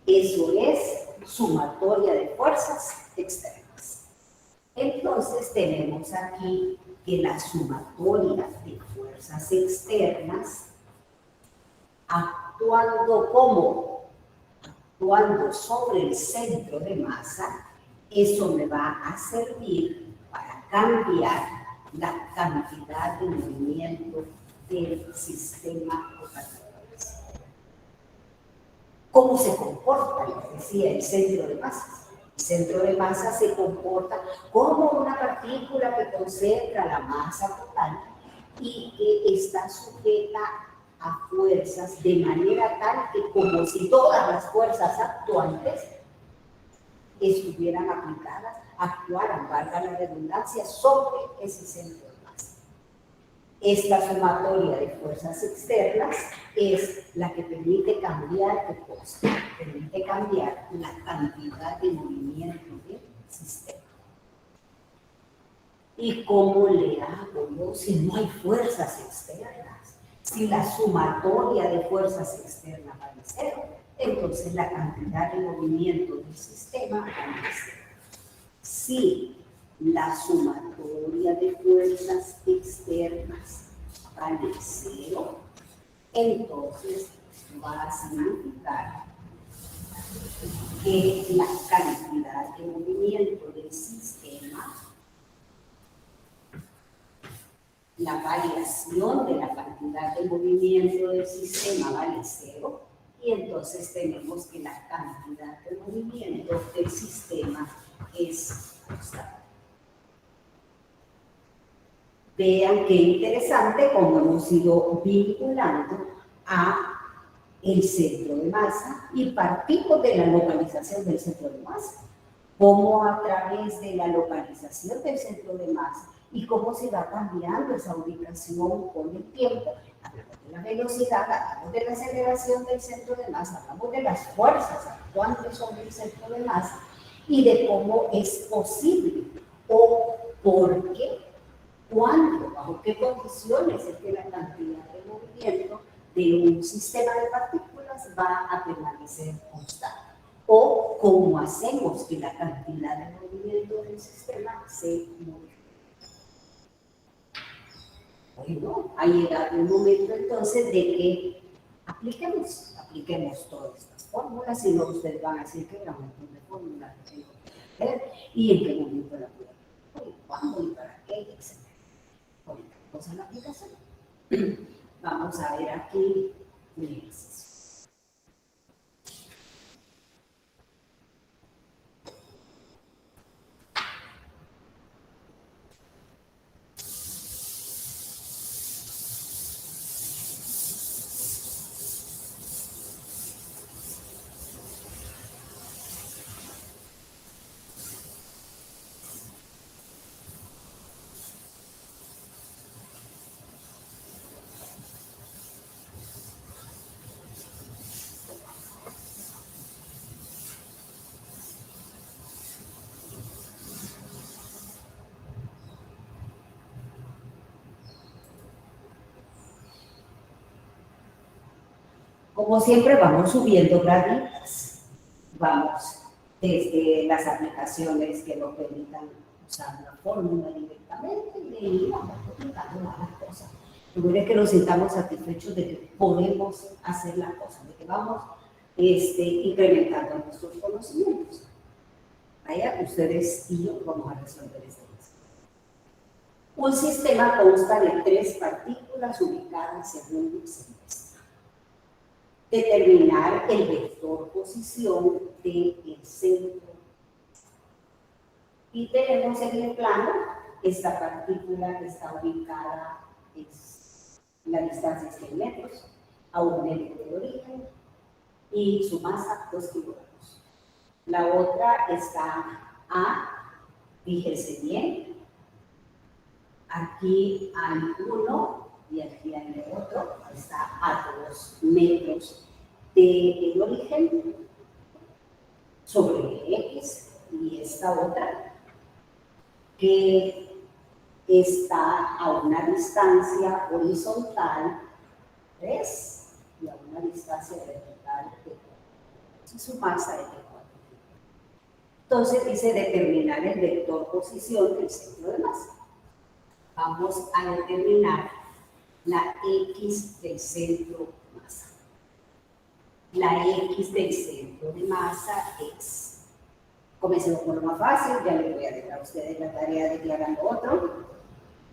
eso es sumatoria de fuerzas externas. Entonces tenemos aquí que la sumatoria de fuerzas externas, actuando sobre el centro de masa, eso me va a servir para cambiar la cantidad de movimiento del sistema de partículas. ¿Cómo se comporta? Les decía, el centro de masa. El centro de masa se comporta como una partícula que concentra la masa total y que está sujeta a fuerzas de manera tal que como si todas las fuerzas actuantes estuvieran aplicadas, actuaran, valga la redundancia, sobre ese centro de masa. Esta sumatoria de fuerzas externas es la que permite cambiar ¿qué cosa? Permite cambiar la cantidad de movimiento del sistema. ¿Y cómo le hago yo si no hay fuerzas externas? Si la sumatoria de fuerzas externas vale cero, entonces la cantidad de movimiento del sistema vale cero. Si la sumatoria de fuerzas externas vale cero, entonces va a significar que la cantidad de movimiento del sistema, la variación de la cantidad de movimiento del sistema vale cero, y entonces tenemos que la cantidad de movimiento del sistema es constante. Vean qué interesante cómo hemos ido vinculando a el centro de masa y partimos de la localización del centro de masa. Cómo a través de la localización del centro de masa y cómo se va cambiando esa ubicación con el tiempo. Hablamos de la velocidad, hablamos de la aceleración del centro de masa, hablamos de las fuerzas actuando sobre el centro de masa y de cómo es posible o por qué ¿Cuándo, bajo qué condiciones es que la cantidad de movimiento de un sistema de partículas va a permanecer constante? ¿O cómo hacemos que la cantidad de movimiento del sistema se modifique? Bueno, ha llegado el momento entonces de que apliquemos todas estas fórmulas, y luego ustedes van a decir que era un montón de fórmulas que tengo que hacer y en qué momento la puedo hacer, cuándo y para qué, etc. Ahorita vamos a la aplicación. Vamos a ver aquí un ejercicio. Como siempre, vamos subiendo graditas. Vamos desde las aplicaciones que nos permitan usar la fórmula directamente y de ahí vamos aplicando las cosas. Lo bueno es que nos sintamos satisfechos de que podemos hacer las cosas, de que vamos incrementando nuestros conocimientos. Vaya, ustedes y yo vamos a resolver este caso. Un sistema consta de 3 partículas ubicadas según el semestre. Determinar el vector posición del centro. Y tenemos en el plano esta partícula que está ubicada, la distancia es 100 metros, a 1 metro de origen, y su masa 2 kilogramos. La otra está fíjense bien, aquí hay 1 y aquí hay el otro, está a 2 metros del origen sobre X, y esta otra que está a una distancia horizontal 3 y a una distancia vertical de 4. Y su masa es de 4. Entonces dice determinar el vector posición del centro de masa. Vamos a determinar la X del centro de masa. La X del centro de masa es, comencemos con lo más fácil, ya les voy a dejar a ustedes la tarea de que hagan lo otro,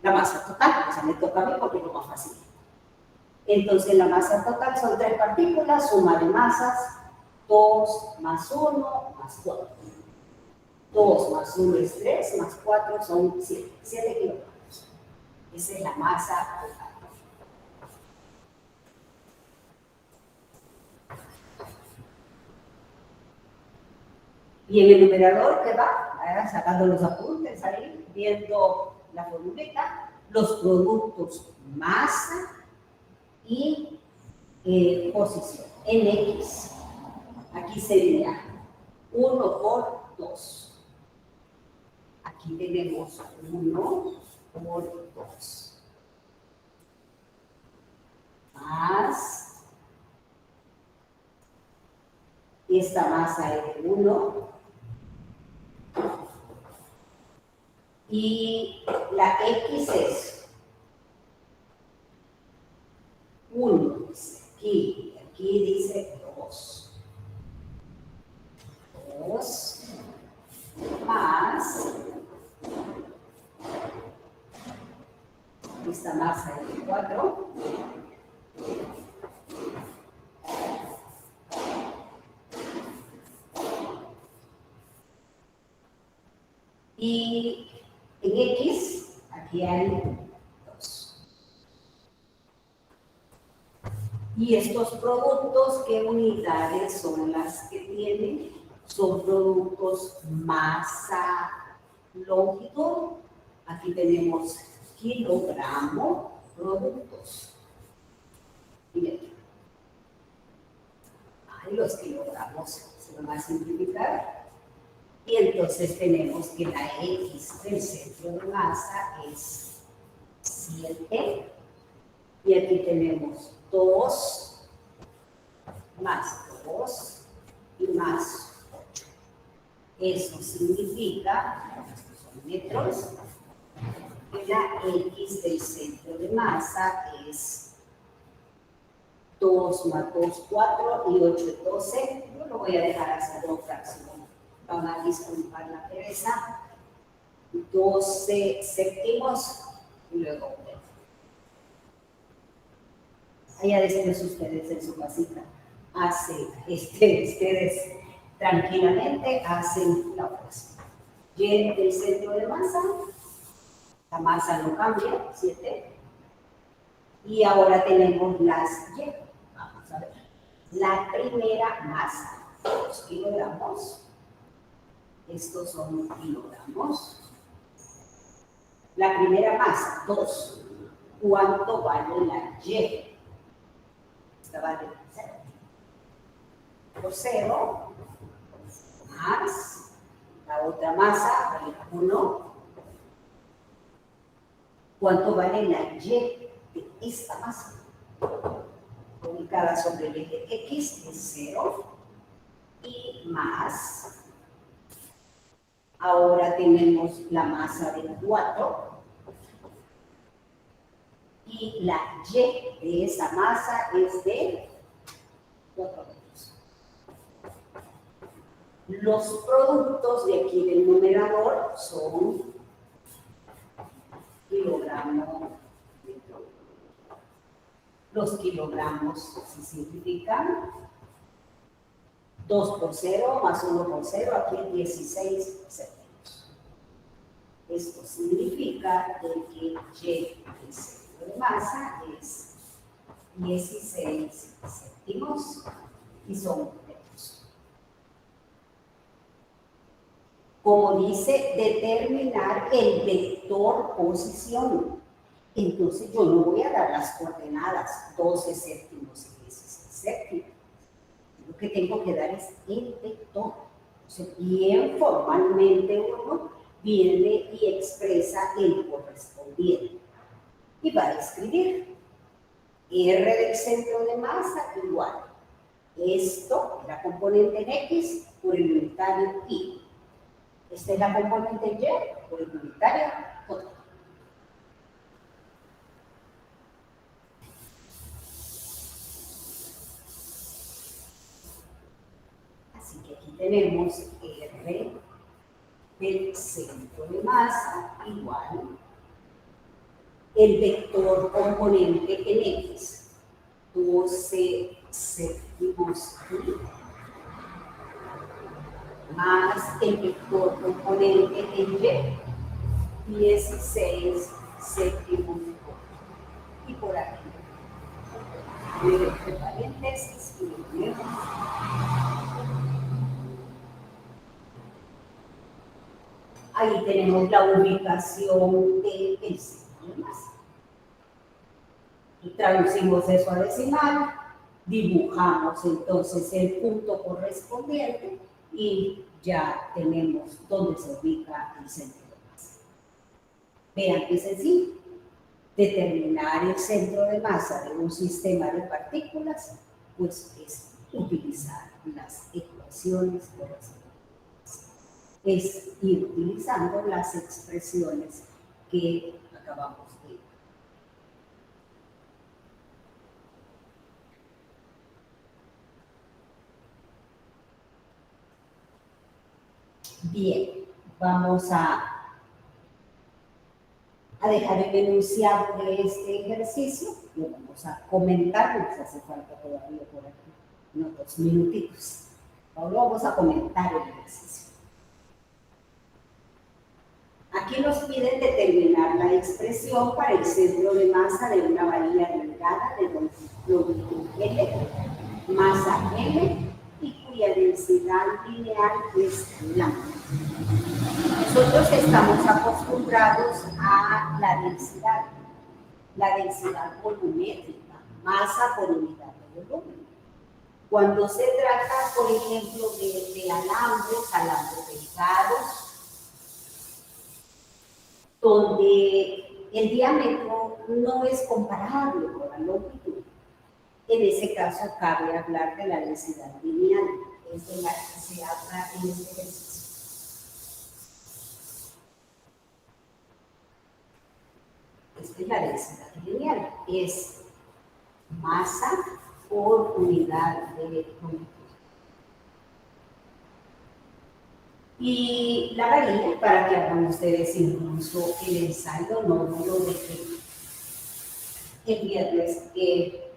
la masa total, o sea, me toca a mí porque es lo más fácil. Entonces la masa total son 3 partículas, suma de masas, 2 más 1 más 4. 2 más 1 es 3, más 4 son 7 kilogramos. Esa es la masa total. Y en el numerador, ¿qué va? Sacando los apuntes ahí, viendo la formulita, los productos masa y posición, en X. Aquí sería 1 por 2. Aquí tenemos 1 por 2. Más esta masa es de 1. Y la X es 1, aquí dice 2. 2 más esta masa es de 4. Y en X, aquí hay 2. Y estos productos, ¿qué unidades son las que tienen? Son productos masa, longitud. Aquí tenemos kilogramo, productos. Miren. Los kilogramos se van a simplificar. Y entonces tenemos que la X del centro de masa es 7. Y aquí tenemos 2 más 2 y más 8. Eso significa, estos son metros, que la X del centro de masa es 2 más 2, 4 y 8, 12. Yo lo voy a dejar hacia dos fracciones. Van a disculpar la pereza. 12 séptimos y luego 1. Allá después ustedes en su casita hacen, ustedes tranquilamente hacen la fracción. Y del centro de masa, la masa no cambia, 7. Y ahora tenemos las Y. Vamos a ver. La primera masa, 2 kilogramos. Estos son kilogramos. La primera masa, 2. ¿Cuánto vale la Y? Esta vale 0. Por 0, más la otra masa vale 1. ¿Cuánto vale la Y de esta masa? Ubicada sobre el eje X es 0. Y más. Ahora tenemos la masa de 4. Y la Y de esa masa es de 4 metros. Los productos de aquí del numerador son kilogramo metro. Los kilogramos se simplifican. 2 por 0 más 1 por 0, aquí es 16 céntimos. Esto significa que Y del centro de masa es 16 céntimos y son metros. Como dice, determinar el vector posición. Entonces yo no voy a dar las coordenadas 12 séptimos y 16 séptimos. Lo que tengo que dar es el vector. O sea, bien formalmente uno viene y expresa el correspondiente. Y va a escribir R del centro de masa igual. Esto, la componente en X por el unitario Y. Esta es la componente en Y por el unitario J. Así que aquí tenemos R del centro de masa igual el vector componente en X, 12 séptimos Y, más el vector componente en Y, 16 séptimos Y por aquí. Entre paréntesis y luego. Ahí tenemos la ubicación del centro de masa. Y traducimos eso a decimal, dibujamos entonces el punto correspondiente y ya tenemos dónde se ubica el centro de masa. Vean qué sencillo. Determinar el centro de masa de un sistema de partículas, pues es utilizar las ecuaciones correspondientes. Es ir utilizando las expresiones que acabamos de ver. Bien, vamos a dejar el enunciado de este ejercicio. Lo vamos a comentar, nos hace falta todavía por aquí unos minutitos. Ahora vamos a comentar el ejercicio. Aquí nos piden determinar la expresión para el centro de masa de una varilla delgada de longitud L, masa M y cuya densidad lineal es lambda. Nosotros estamos acostumbrados a la densidad volumétrica, masa por unidad de volumen. Cuando se trata, por ejemplo, de alambres delgados, donde el diámetro no es comparable con la longitud. En ese caso, cabe hablar de la densidad lineal, es de la que se habla en este ejercicio. Esta es la densidad lineal, es masa por unidad de longitud. Y la varilla, para que hagan ustedes incluso el ensayo, no lo dejé el viernes que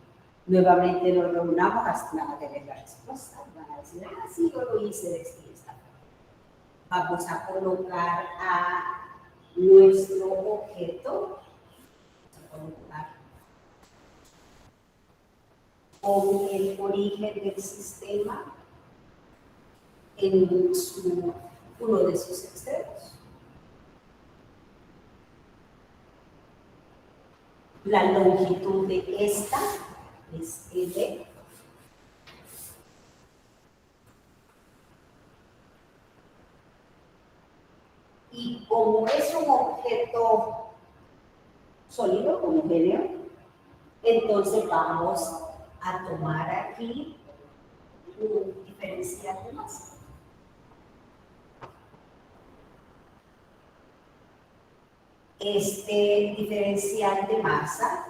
nuevamente nos reunamos hasta a tener la respuesta. Van a decir, ah, sí, yo lo hice de esta forma. Vamos a colocar a nuestro objeto, vamos a colocar con el origen del sistema en uno de sus extremos. La longitud de esta es L. Y como es un objeto sólido, homogéneo, entonces vamos a tomar aquí un diferencial de masa. Este diferencial de masa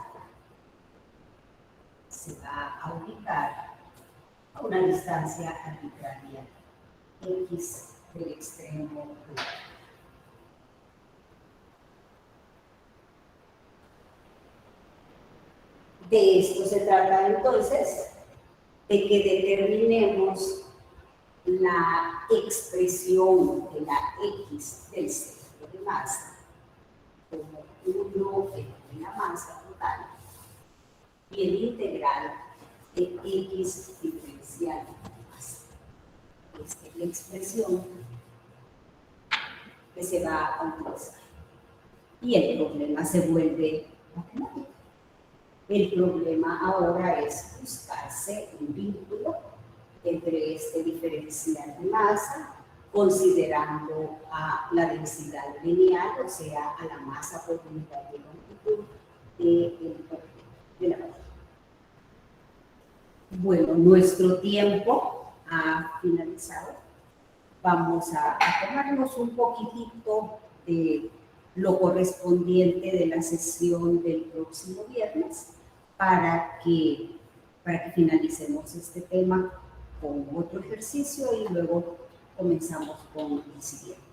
se va a ubicar a una distancia arbitraria X del extremo 1. De esto se trata entonces, de que determinemos la expresión de la X del centro de masa como 1 de la masa total y el integral de X diferencial de masa. Esta es la expresión que se va a utilizar. Y el problema se vuelve matemático. El problema ahora es buscarse un vínculo entre este diferencial de masa, considerando a la densidad lineal, o sea, a la masa por unidad de longitud de la varilla. Bueno, nuestro tiempo ha finalizado. Vamos a tomarnos un poquitito de lo correspondiente de la sesión del próximo viernes para que finalicemos este tema con otro ejercicio y luego comenzamos con el siguiente.